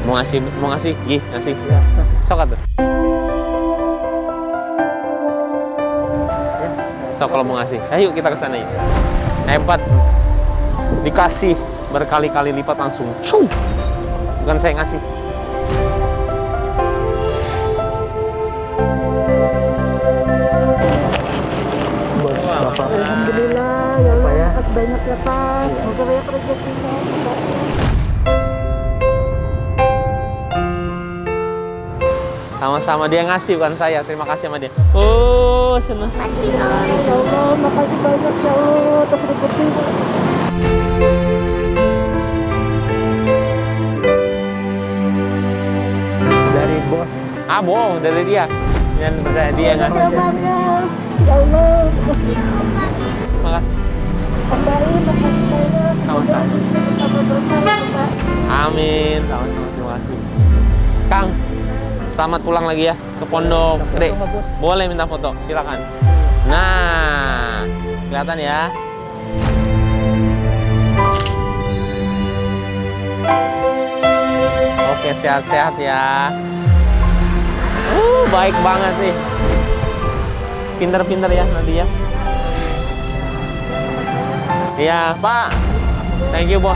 Mau ngasih, gih, ngasih. Sok atuh. Sok kalau mau ngasih. Ayo kita ke sana yuk. Hebat. Dikasih berkali-kali lipat langsung. Cung. Bukan saya ngasih. Alhamdulillah, ya Allah, makasih banyak ya Pak. Semoga banyak rezekinya. Sama-sama, dia ngasih bukan saya. Terima kasih sama dia. Oh, senang. Ya Allah, makasih banyak ya Allah atas rezekinya. Dari bos. Ah, bohong dari dia. Dan berarti dia nggak. Ya Allah, Makasih. tambahin makasih banyak. Sama-sama. Tambah berkah ya Pak. Amin. Sama-sama, terima kasih. Kang, selamat pulang lagi ya ke Pondok Gede. Boleh minta foto, silakan. Nah, kelihatan ya. Oke, sehat-sehat ya. Baik banget nih. Pinter-pinter ya Nadia. Iya, Pak. Thank you, Bos.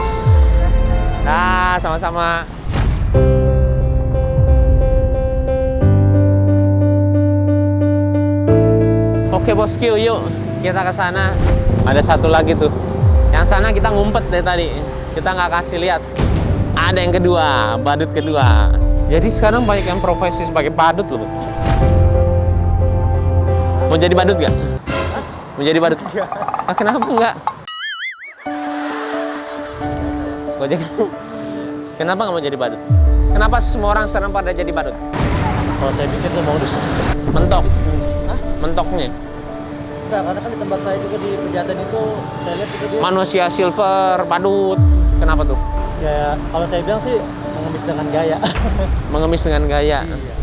Nah, sama-sama. Oke, Bosku, yuk kita ke sana. Ada satu lagi tuh. Yang sana kita ngumpet dari tadi. Kita nggak kasih lihat. Ada yang kedua, badut kedua. Jadi sekarang banyak yang profesi sebagai badut loh. Mau jadi badut nggak? Mau jadi badut? Ah, kenapa nggak? Gojek. Kenapa nggak mau jadi badut? Kenapa semua orang sekarang pada jadi badut? Kalau saya pikir itu modus. Mentok. Mentoknya. Enggak, karena kan di tempat saya juga di Pejaten itu saya lihat itu dia Manusia silver, badut. Kenapa tuh? ya kalau saya bilang sih mengemis dengan gaya. Mengemis dengan gaya. Iya.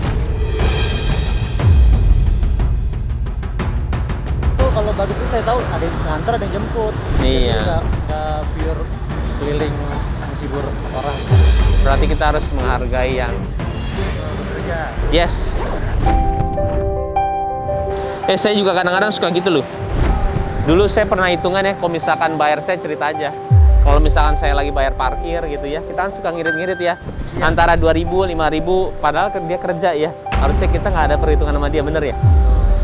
Tuh kalau badut itu saya tahu ada yang nganter, ada yang jemput. Iya. Nggak pure keliling menghibur orang. Berarti kita harus menghargai yang yes. Saya juga kadang-kadang suka gitu loh. Dulu saya pernah hitungan ya, kalau misalkan bayar saya cerita aja. Kalau misalkan saya lagi bayar parkir gitu ya, kita kan suka ngirit-ngirit ya. Antara 2.000, 5.000, padahal dia kerja ya. Harusnya kita nggak ada perhitungan sama dia, bener ya?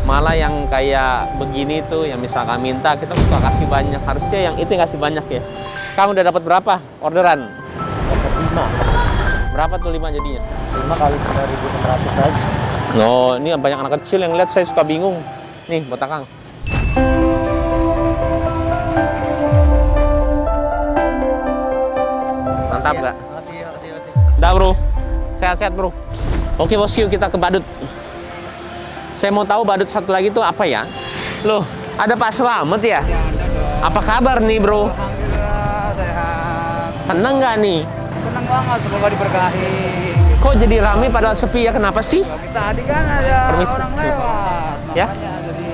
Malah yang kayak begini tuh, yang misalkan minta, kita suka kasih banyak. Harusnya yang itu yang kasih banyak ya. Kamu udah dapat berapa orderan? Dapat 5. Berapa tuh 5 jadinya? 5 kali 9.600 aja. No, ini banyak anak kecil yang lihat, saya suka bingung. Nih, buat Kang. Mantap nggak? Makasih. Dah bro, sehat-sehat bro. Oke bos, yuk kita ke badut. Saya mau tahu badut satu lagi tuh apa ya? Loh, ada Pak Slamet ya? Apa kabar nih bro? Alhamdulillah sehat. Seneng nggak nih? Senang banget, semoga diberkahi. Kok jadi rame padahal sepi ya? Kenapa sih? Tadi kan ada Permisi. orang lewat. Ya? Makanya jadi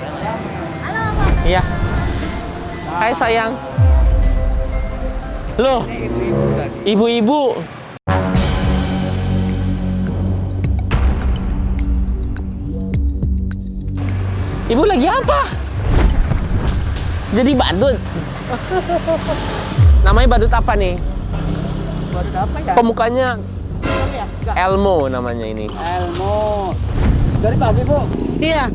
Iya. Hai sayang. Loh, ini ibu-ibu tadi. ibu-ibu. Ibu lagi apa? Jadi badut. Namanya badut apa nih? Badut apa ya? Kok mukanya Elmo namanya ini. Elmo. Dari pagi, Bu? Iya,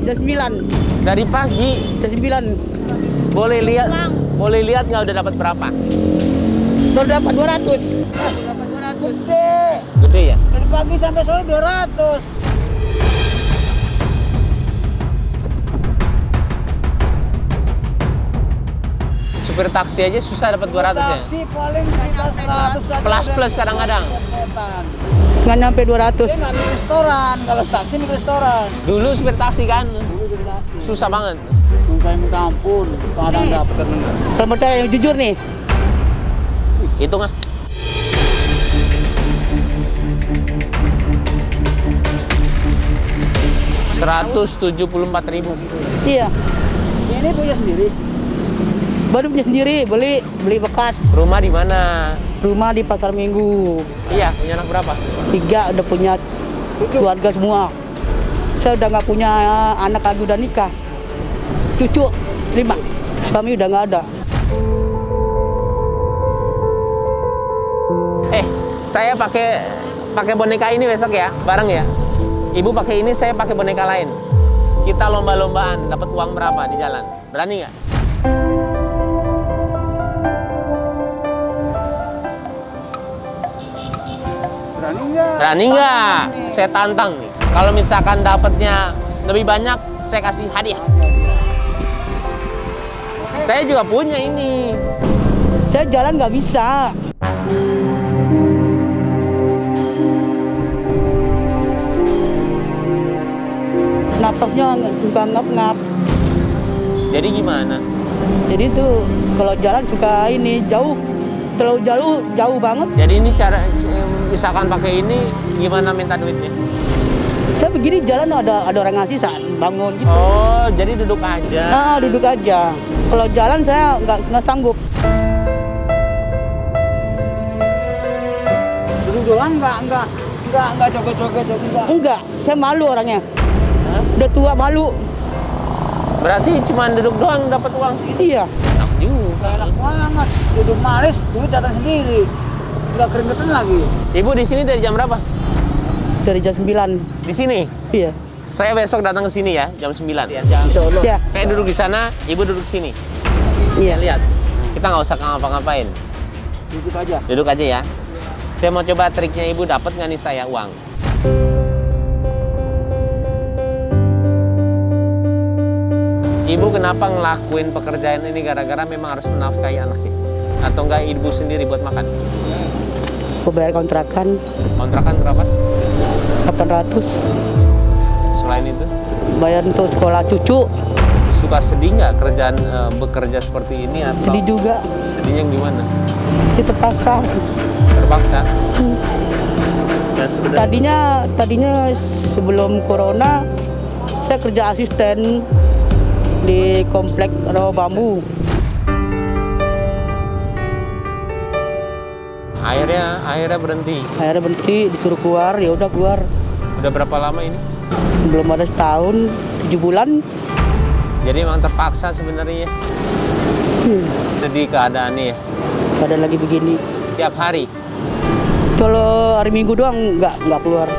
jam 9. Dari pagi. Jam 9. Boleh lihat? Boleh lihat nggak udah dapat berapa? Baru dapat 200. Dapat 200. Gede. Gede ya? Dari pagi sampai sore 200. Supir taksi aja susah dapat 200 ya? Taksi paling kita 100 aja. Plus kadang-kadang. Nggak nyampe 200. Dia nggak di restoran. Kalau taksi di restoran. Dulu supir taksi kan Dulu di taksi. susah banget. Saya minta ampun. Kadang dapat kadang enggak. Kalau percaya yang jujur nih. Itu nggak? Rp174.000. Iya. Ini punya sendiri. Baru punya sendiri, beli bekas. Rumah di mana? Rumah di Pasar Minggu. Iya, punya anak berapa? 3 udah punya keluarga semua. Saya udah nggak punya anak lagi, udah nikah. Cucu 5, suami udah nggak ada. Saya pakai boneka ini besok ya, bareng ya. Ibu pakai ini, saya pakai boneka lain. Kita lomba-lombaan, dapat uang berapa di jalan? Berani nggak? Berani nggak? Saya tantang nih. Kalau misalkan dapatnya lebih banyak, saya kasih hadiah. Saya juga punya ini. Saya jalan nggak bisa. Napasnya suka ngap-ngap. Jadi gimana? Jadi tuh kalau jalan suka ini jauh, terlalu jauh banget. Jadi ini cara misalkan pakai ini gimana minta duitnya? Saya begini jalan ada orang ngasih saat bangun gitu. Oh, jadi duduk aja. Nah, duduk aja. Kalau jalan saya nggak sanggup. Dulu doang nggak joget-joget enggak. Enggak, saya malu orangnya. Udah tua malu. Berarti cuma duduk doang dapat uang segitu? Iya. Enak juga. Enak banget. Duduk malis, duit datang sendiri. Nggak keringetan lagi. Ibu di sini dari jam berapa? Dari jam 9. Di sini? Iya. Saya besok datang ke sini ya, jam 9. Ya, Insya Allah. Iya. Saya duduk di sana, ibu duduk sini. Iya. Lihat. Kita nggak usah ngapa-ngapain. Duduk aja. Duduk aja ya. Saya mau coba triknya ibu, dapat nggak nih saya uang? Ibu kenapa ngelakuin pekerjaan ini gara-gara memang harus menafkahi anaknya? Atau enggak ibu sendiri buat makan? Aku bayar kontrakan Kontrakan berapa? 800. Selain itu, Bayar untuk sekolah cucu. suka sedih nggak kerjaan bekerja seperti ini atau Sedih juga. sedihnya gimana? Kita terpaksa. Terpaksa? Dan sebenarnya Tadinya sebelum corona saya kerja asisten di komplek rawa bambu. akhirnya berhenti. Akhirnya berhenti, disuruh keluar, ya udah keluar. Udah berapa lama ini? Belum ada setahun, 7 bulan. Jadi memang terpaksa sebenarnya. Sedih keadaannya ya. Ada lagi begini. Tiap hari. Kalau hari Minggu doang nggak keluar.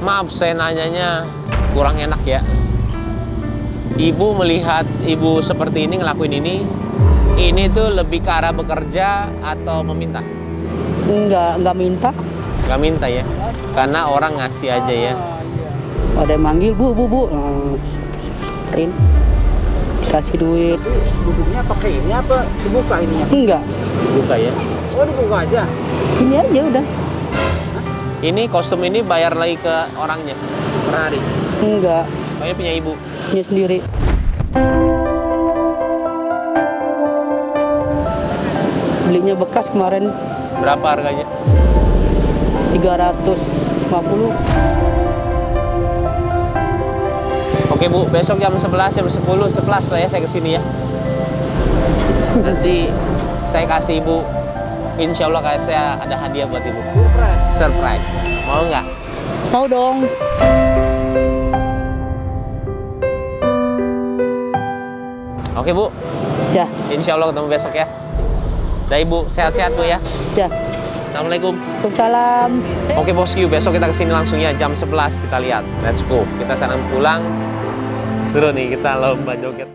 Maaf saya nanyanya kurang enak ya. Ibu melihat ibu seperti ini ngelakuin ini tuh lebih ke arah bekerja atau meminta? Nggak minta. Nggak minta ya, karena orang ngasih aja ya. Ada yang manggil, bu. Rin, kasih duit. Duduknya pakai ini apa dibuka ininya? Enggak, Buka ya. Oh dibuka aja. ini aja udah. Ini kostum ini bayar lagi ke orangnya per hari. Enggak, Oh, ini punya ibu. punya sendiri. Belinya bekas kemarin Berapa harganya? 350. Oke Bu, besok jam 11, jam 10, 11 lah ya saya kesini ya. Nanti saya kasih Ibu, insya Allah kayak saya ada hadiah buat Ibu. Surprise. Mau nggak? Mau dong. Oke Bu, Ya, insya Allah ketemu besok ya. Dah Ibu, sehat-sehat Bu ya. ya. Assalamualaikum. Waalaikumsalam. Oke bosku, besok kita kesini langsung ya jam 11 kita lihat. Let's go. Kita sekarang pulang. Seru nih kita lomba joget.